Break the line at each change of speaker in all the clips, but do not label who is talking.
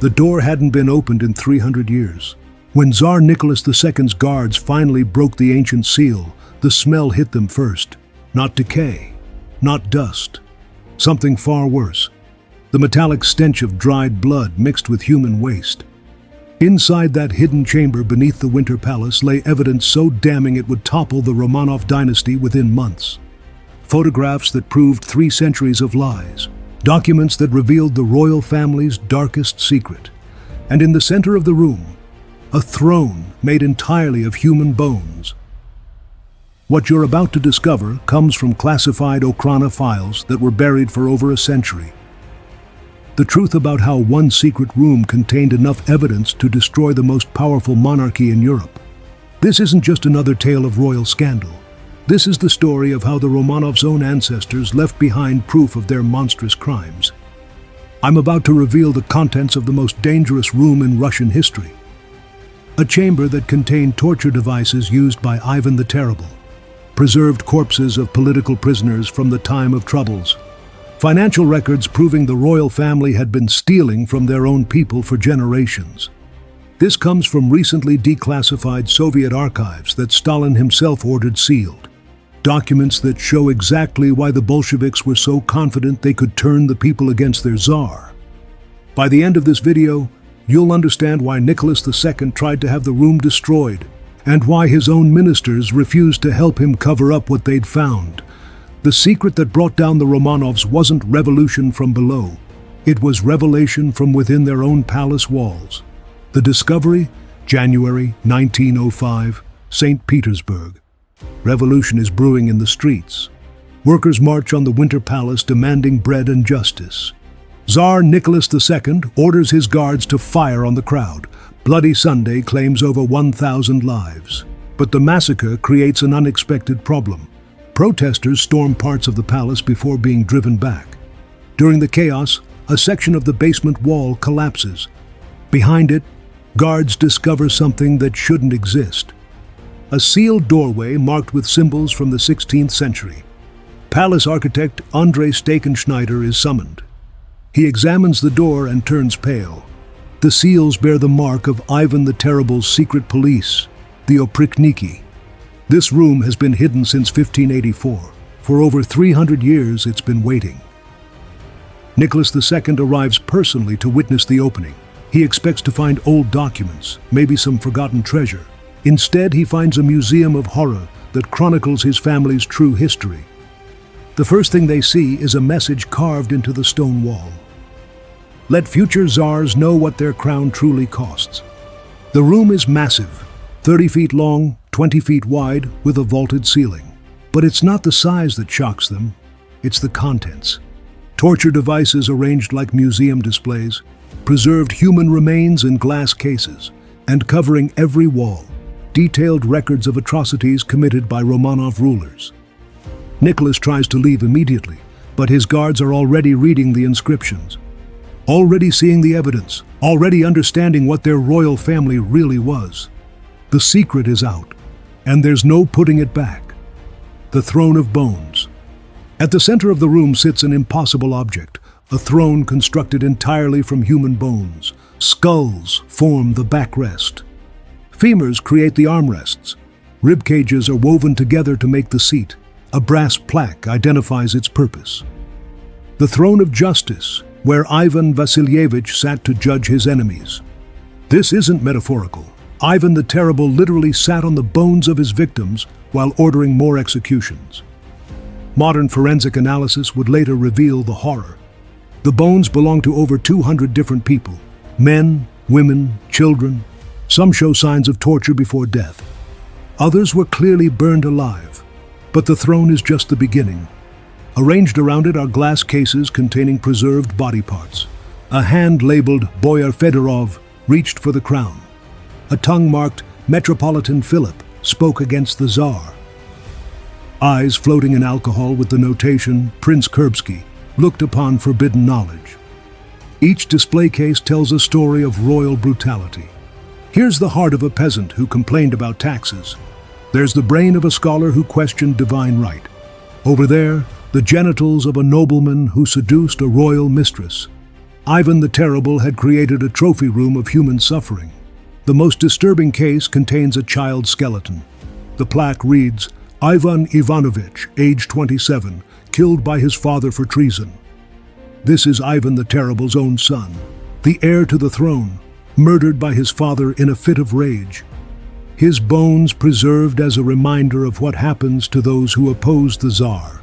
The door hadn't been opened in 300 years. When Tsar Nicholas II's guards finally broke the ancient seal, the smell hit them first. Not decay, not dust. Something far worse. The metallic stench of dried blood mixed with human waste. Inside that hidden chamber beneath the Winter Palace lay evidence so damning it would topple the Romanov dynasty within months. Photographs that proved 3 centuries of lies. Documents that revealed the royal family's darkest secret. And in the center of the room, a throne made entirely of human bones. What you're about to discover comes from classified Okhrana files that were buried for over a century. The truth about how one secret room contained enough evidence to destroy the most powerful monarchy in Europe. This isn't just another tale of royal scandal. This is the story of how the Romanovs' own ancestors left behind proof of their monstrous crimes. I'm about to reveal the contents of the most dangerous room in Russian history. A chamber that contained torture devices used by Ivan the Terrible. Preserved corpses of political prisoners from the time of troubles. Financial records proving the royal family had been stealing from their own people for generations. This comes from recently declassified Soviet archives that Stalin himself ordered sealed. Documents that show exactly why the Bolsheviks were so confident they could turn the people against their Tsar. By the end of this video, you'll understand why Nicholas II tried to have the room destroyed, and why his own ministers refused to help him cover up what they'd found. The secret that brought down the Romanovs wasn't revolution from below. It was revelation from within their own palace walls. The discovery, January 1905, St. Petersburg. Revolution is brewing in the streets. Workers march on the Winter Palace demanding bread and justice. Tsar Nicholas II orders his guards to fire on the crowd. Bloody Sunday claims over 1,000 lives. But the massacre creates an unexpected problem. Protesters storm parts of the palace before being driven back. During the chaos, a section of the basement wall collapses. Behind it, guards discover something that shouldn't exist. A sealed doorway marked with symbols from the 16th century. Palace architect Andrei Stekenschneider is summoned. He examines the door and turns pale. The seals bear the mark of Ivan the Terrible's secret police, the Oprichniki. This room has been hidden since 1584. For over 300 years, it's been waiting. Nicholas II arrives personally to witness the opening. He expects to find old documents, maybe some forgotten treasure. Instead, he finds a museum of horror that chronicles his family's true history. The first thing they see is a message carved into the stone wall. Let future czars know what their crown truly costs. The room is massive, 30 feet long, 20 feet wide, with a vaulted ceiling. But it's not the size that shocks them, it's the contents. Torture devices arranged like museum displays, preserved human remains in glass cases, and covering every wall, detailed records of atrocities committed by Romanov rulers. Nicholas tries to leave immediately, but his guards are already reading the inscriptions, already seeing the evidence, already understanding what their royal family really was. The secret is out, and there's no putting it back. The throne of bones. At the center of the room sits an impossible object, a throne constructed entirely from human bones. Skulls form the backrest. Femurs create the armrests. Rib cages are woven together to make the seat. A brass plaque identifies its purpose. The throne of justice, where Ivan Vasilievich sat to judge his enemies. This isn't metaphorical. Ivan the Terrible literally sat on the bones of his victims while ordering more executions. Modern forensic analysis would later reveal the horror. The bones belong to over 200 different people. Men, women, children. Some show signs of torture before death. Others were clearly burned alive. But the throne is just the beginning. Arranged around it are glass cases containing preserved body parts. A hand labeled Boyar Fedorov reached for the crown. A tongue marked Metropolitan Philip spoke against the Tsar. Eyes floating in alcohol with the notation Prince Kurbsky looked upon forbidden knowledge. Each display case tells a story of royal brutality. Here's the heart of a peasant who complained about taxes. There's the brain of a scholar who questioned divine right. Over there, the genitals of a nobleman who seduced a royal mistress. Ivan the Terrible had created a trophy room of human suffering. The most disturbing case contains a child skeleton. The plaque reads, Ivan Ivanovich, age 27, killed by his father for treason. This is Ivan the Terrible's own son, the heir to the throne, murdered by his father in a fit of rage. His bones preserved as a reminder of what happens to those who oppose the Tsar.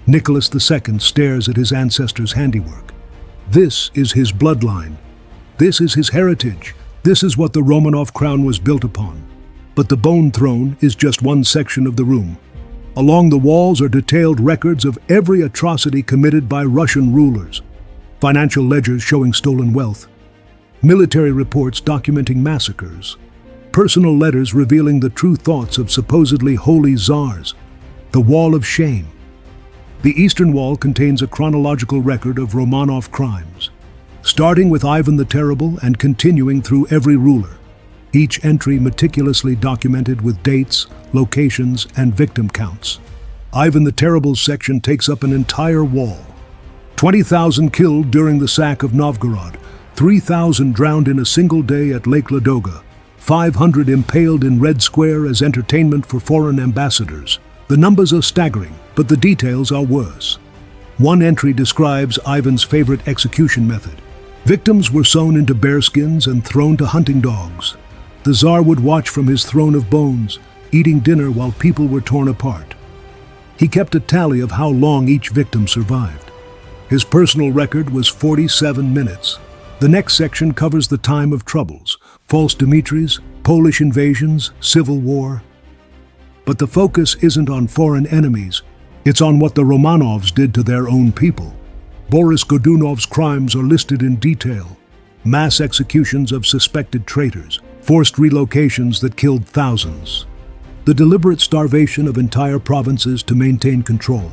Nicholas II stares at his ancestors' handiwork. This is his bloodline. This is his heritage. This is what the Romanov crown was built upon. But the Bone Throne is just one section of the room. Along the walls are detailed records of every atrocity committed by Russian rulers. Financial ledgers showing stolen wealth. Military reports documenting massacres. Personal letters revealing the true thoughts of supposedly holy czars. The Wall of Shame. The Eastern Wall contains a chronological record of Romanov crimes, starting with Ivan the Terrible and continuing through every ruler. Each entry meticulously documented with dates, locations, and victim counts. Ivan the Terrible's section takes up an entire wall. 20,000 killed during the sack of Novgorod, 3,000 drowned in a single day at Lake Ladoga, 500 impaled in Red Square as entertainment for foreign ambassadors. The numbers are staggering, but the details are worse. One entry describes Ivan's favorite execution method. Victims were sewn into bearskins and thrown to hunting dogs. The Tsar would watch from his throne of bones, eating dinner while people were torn apart. He kept a tally of how long each victim survived. His personal record was 47 minutes. The next section covers the time of troubles, false Dimitris, Polish invasions, civil war. But the focus isn't on foreign enemies, it's on what the Romanovs did to their own people. Boris Godunov's crimes are listed in detail. Mass executions of suspected traitors, forced relocations that killed thousands. The deliberate starvation of entire provinces to maintain control.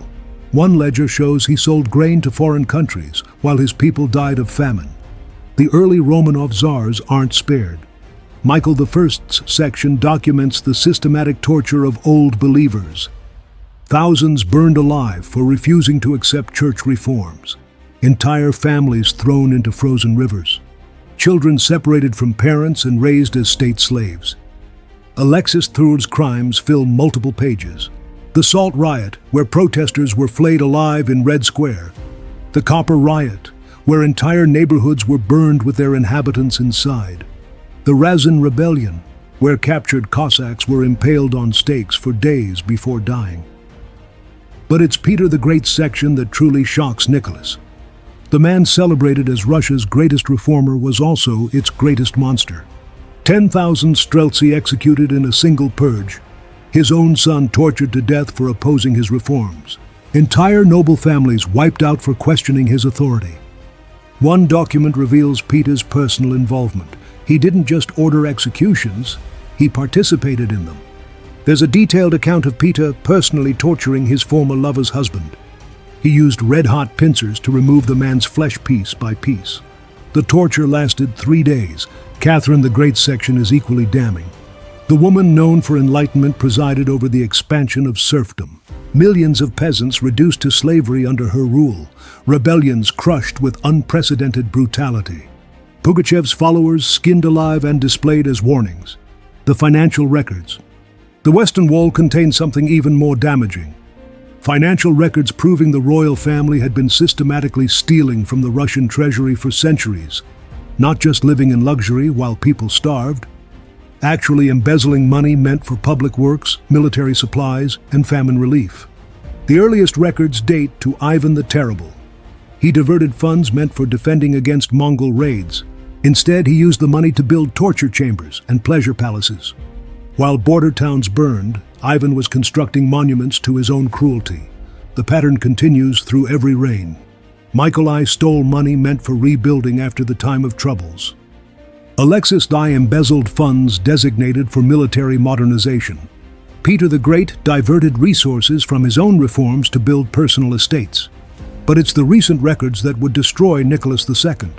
One ledger shows he sold grain to foreign countries while his people died of famine. The early Romanov czars aren't spared. Michael I's section documents the systematic torture of old believers. Thousands burned alive for refusing to accept church reforms. Entire families thrown into frozen rivers. Children separated from parents and raised as state slaves. Alexis Thur's crimes fill multiple pages. The Salt Riot, where protesters were flayed alive in Red Square. The Copper Riot, where entire neighborhoods were burned with their inhabitants inside. The Razin Rebellion, where captured Cossacks were impaled on stakes for days before dying. But it's Peter the Great's section that truly shocks Nicholas. The man celebrated as Russia's greatest reformer was also its greatest monster. 10,000 Streltsy executed in a single purge. His own son tortured to death for opposing his reforms. Entire noble families wiped out for questioning his authority. One document reveals Peter's personal involvement. He didn't just order executions, he participated in them. There's a detailed account of Peter personally torturing his former lover's husband. He used red-hot pincers to remove the man's flesh piece by piece. The torture lasted 3 days. Catherine the Great's section is equally damning. The woman known for enlightenment presided over the expansion of serfdom. Millions of peasants reduced to slavery under her rule. Rebellions crushed with unprecedented brutality. Pugachev's followers skinned alive and displayed as warnings. The financial records. The Western Wall contained something even more damaging. Financial records proving the royal family had been systematically stealing from the Russian treasury for centuries, not just living in luxury while people starved, actually embezzling money meant for public works, military supplies, and famine relief. The earliest records date to Ivan the Terrible. He diverted funds meant for defending against Mongol raids. Instead, he used the money to build torture chambers and pleasure palaces. While border towns burned, Ivan was constructing monuments to his own cruelty. The pattern continues through every reign. Michael I stole money meant for rebuilding after the time of troubles. Alexis I embezzled funds designated for military modernization. Peter the Great diverted resources from his own reforms to build personal estates. But it's the recent records that would destroy Nicholas II.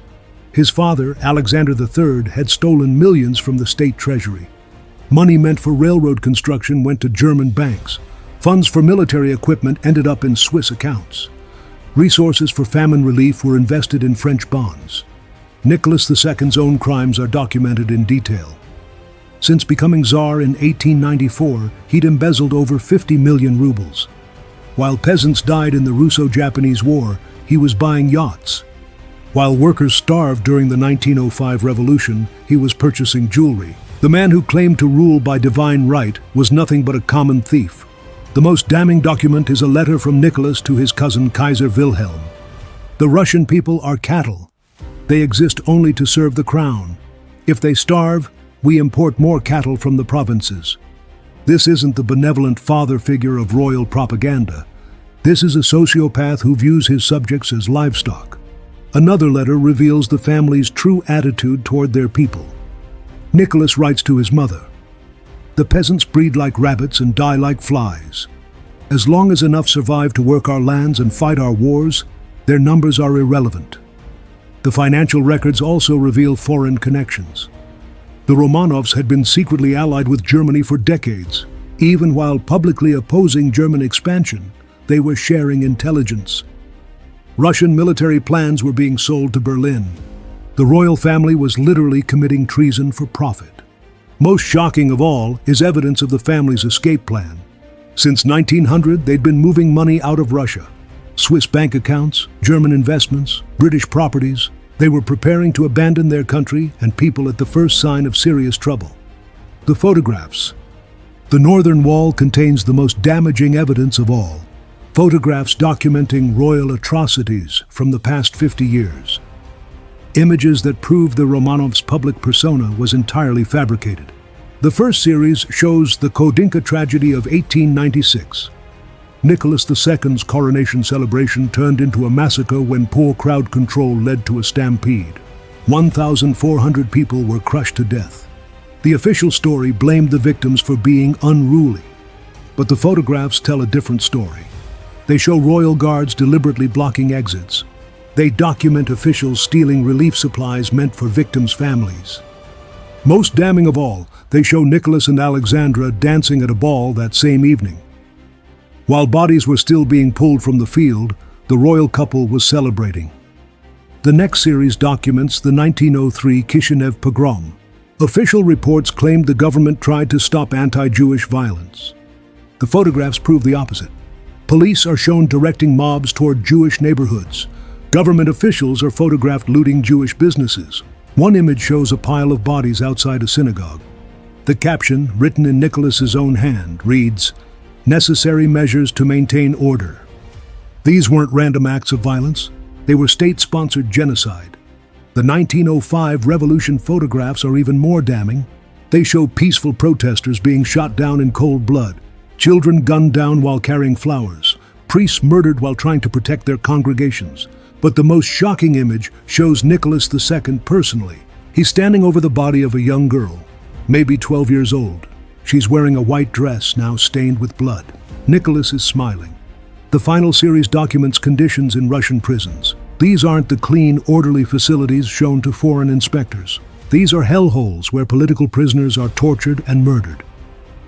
His father, Alexander III, had stolen millions from the state treasury. Money meant for railroad construction went to German banks. Funds for military equipment ended up in Swiss accounts. Resources for famine relief were invested in French bonds. Nicholas II's own crimes are documented in detail. Since becoming Tsar in 1894, he'd embezzled over 50 million rubles. While peasants died in the Russo-Japanese War, he was buying yachts. While workers starved during the 1905 revolution, he was purchasing jewelry. The man who claimed to rule by divine right was nothing but a common thief. The most damning document is a letter from Nicholas to his cousin Kaiser Wilhelm. The Russian people are cattle. They exist only to serve the crown. If they starve, we import more cattle from the provinces. This isn't the benevolent father figure of royal propaganda. This is a sociopath who views his subjects as livestock. Another letter reveals the family's true attitude toward their people. Nicholas writes to his mother, "The peasants breed like rabbits and die like flies. As long as enough survive to work our lands and fight our wars, their numbers are irrelevant." The financial records also reveal foreign connections. The Romanovs had been secretly allied with Germany for decades. Even while publicly opposing German expansion, they were sharing intelligence. Russian military plans were being sold to Berlin. The royal family was literally committing treason for profit. Most shocking of all is evidence of the family's escape plan. Since 1900, they'd been moving money out of Russia. Swiss bank accounts, German investments, British properties. They were preparing to abandon their country and people at the first sign of serious trouble. The photographs. The Northern Wall contains the most damaging evidence of all. Photographs documenting royal atrocities from the past 50 years. Images that prove the Romanovs' public persona was entirely fabricated. The first series shows the Kodinka tragedy of 1896. Nicholas II's coronation celebration turned into a massacre when poor crowd control led to a stampede. 1,400 people were crushed to death. The official story blamed the victims for being unruly. But the photographs tell a different story. They show royal guards deliberately blocking exits. They document officials stealing relief supplies meant for victims' families. Most damning of all, they show Nicholas and Alexandra dancing at a ball that same evening. While bodies were still being pulled from the field, the royal couple was celebrating. The next series documents the 1903 Kishinev pogrom. Official reports claimed the government tried to stop anti-Jewish violence. The photographs prove the opposite. Police are shown directing mobs toward Jewish neighborhoods. Government officials are photographed looting Jewish businesses. One image shows a pile of bodies outside a synagogue. The caption, written in Nicholas's own hand, reads, "Necessary measures to maintain order." These weren't random acts of violence. They were state-sponsored genocide. The 1905 revolution photographs are even more damning. They show peaceful protesters being shot down in cold blood, children gunned down while carrying flowers, priests murdered while trying to protect their congregations. But the most shocking image shows Nicholas II personally. He's standing over the body of a young girl, maybe 12 years old. She's wearing a white dress now stained with blood. Nicholas is smiling. The final series documents conditions in Russian prisons. These aren't the clean, orderly facilities shown to foreign inspectors. These are hellholes where political prisoners are tortured and murdered.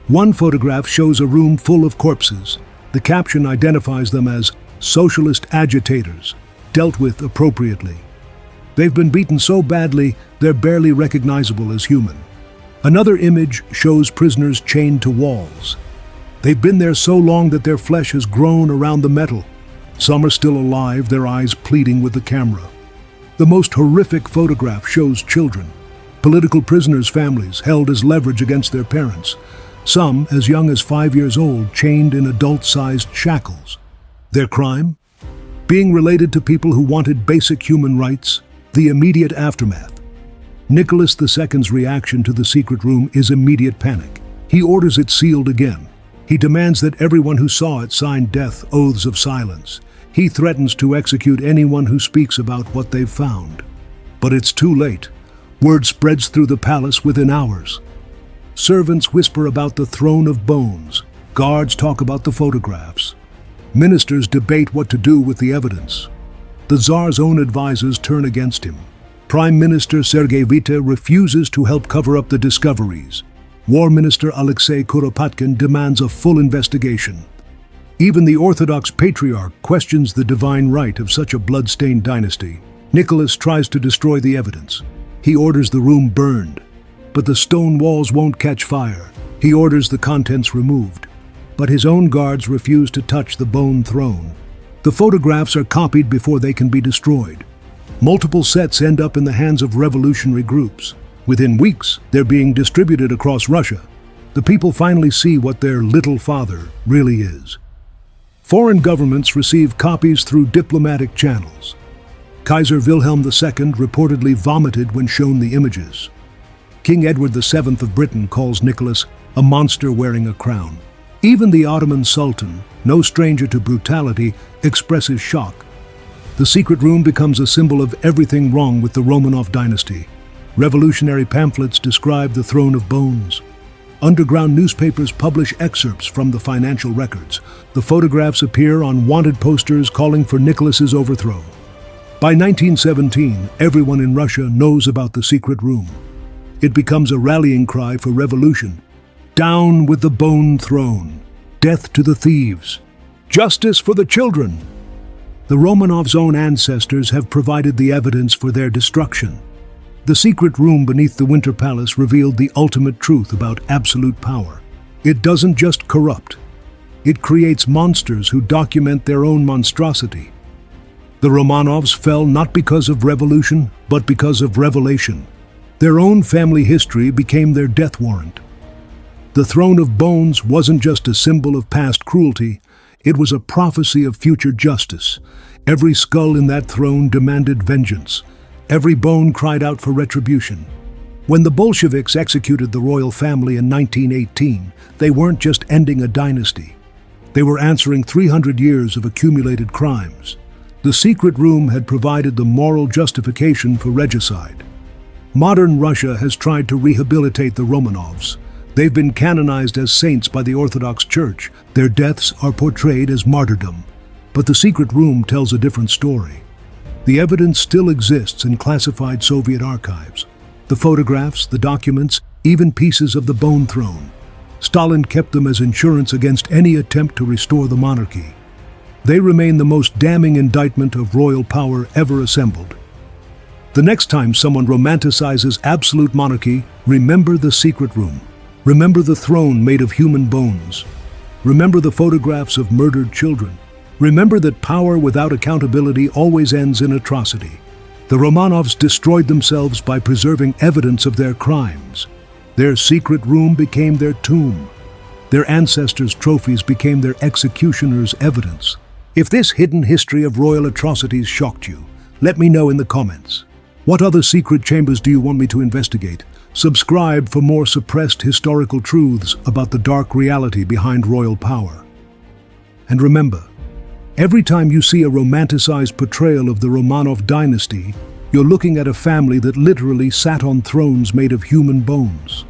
One photograph shows a room full of corpses. The caption identifies them as socialist agitators, dealt with appropriately. They've been beaten so badly, they're barely recognizable as human. Another image shows prisoners chained to walls. They've been there so long that their flesh has grown around the metal. Some are still alive, their eyes pleading with the camera. The most horrific photograph shows children, political prisoners' families held as leverage against their parents. Some, as young as 5 years old, chained in adult-sized shackles. Their crime? Being related to people who wanted basic human rights. The immediate aftermath. Nicholas II's reaction to the secret room is immediate panic. He orders it sealed again. He demands that everyone who saw it sign death oaths of silence. He threatens to execute anyone who speaks about what they've found. But it's too late. Word spreads through the palace within hours. Servants whisper about the throne of bones. Guards talk about the photographs. Ministers debate what to do with the evidence. The Tsar's own advisors turn against him. Prime Minister Sergei Vita refuses to help cover up the discoveries. War Minister Alexei Kuropatkin demands a full investigation. Even the Orthodox Patriarch questions the divine right of such a blood-stained dynasty. Nicholas tries to destroy the evidence. He orders the room burned, but the stone walls won't catch fire. He orders the contents removed, but his own guards refuse to touch the bone throne. The photographs are copied before they can be destroyed. Multiple sets end up in the hands of revolutionary groups. Within weeks, they're being distributed across Russia. The people finally see what their little father really is. Foreign governments receive copies through diplomatic channels. Kaiser Wilhelm II reportedly vomited when shown the images. King Edward VII of Britain calls Nicholas a monster wearing a crown. Even the Ottoman Sultan, no stranger to brutality, expresses shock. The secret room becomes a symbol of everything wrong with the Romanov dynasty. Revolutionary pamphlets describe the throne of bones. Underground newspapers publish excerpts from the financial records. The photographs appear on wanted posters calling for Nicholas's overthrow. By 1917, everyone in Russia knows about the secret room. It becomes a rallying cry for revolution. Down with the bone throne. Death to the thieves. Justice for the children. The Romanovs' own ancestors have provided the evidence for their destruction. The secret room beneath the Winter Palace revealed the ultimate truth about absolute power. It doesn't just corrupt. It creates monsters who document their own monstrosity. The Romanovs fell not because of revolution, but because of revelation. Their own family history became their death warrant. The throne of bones wasn't just a symbol of past cruelty, it was a prophecy of future justice. Every skull in that throne demanded vengeance. Every bone cried out for retribution. When the Bolsheviks executed the royal family in 1918, they weren't just ending a dynasty. They were answering 300 years of accumulated crimes. The secret room had provided the moral justification for regicide. Modern Russia has tried to rehabilitate the Romanovs. They've been canonized as saints by the Orthodox Church. Their deaths are portrayed as martyrdom. But the secret room tells a different story. The evidence still exists in classified Soviet archives. The photographs, the documents, even pieces of the bone throne. Stalin kept them as insurance against any attempt to restore the monarchy. They remain the most damning indictment of royal power ever assembled. The next time someone romanticizes absolute monarchy, remember the secret room. Remember the throne made of human bones. Remember the photographs of murdered children. Remember that power without accountability always ends in atrocity. The Romanovs destroyed themselves by preserving evidence of their crimes. Their secret room became their tomb. Their ancestors' trophies became their executioners' evidence. If this hidden history of royal atrocities shocked you, let me know in the comments. What other secret chambers do you want me to investigate? Subscribe for more suppressed historical truths about the dark reality behind royal power. And remember, every time you see a romanticized portrayal of the Romanov dynasty, you're looking at a family that literally sat on thrones made of human bones.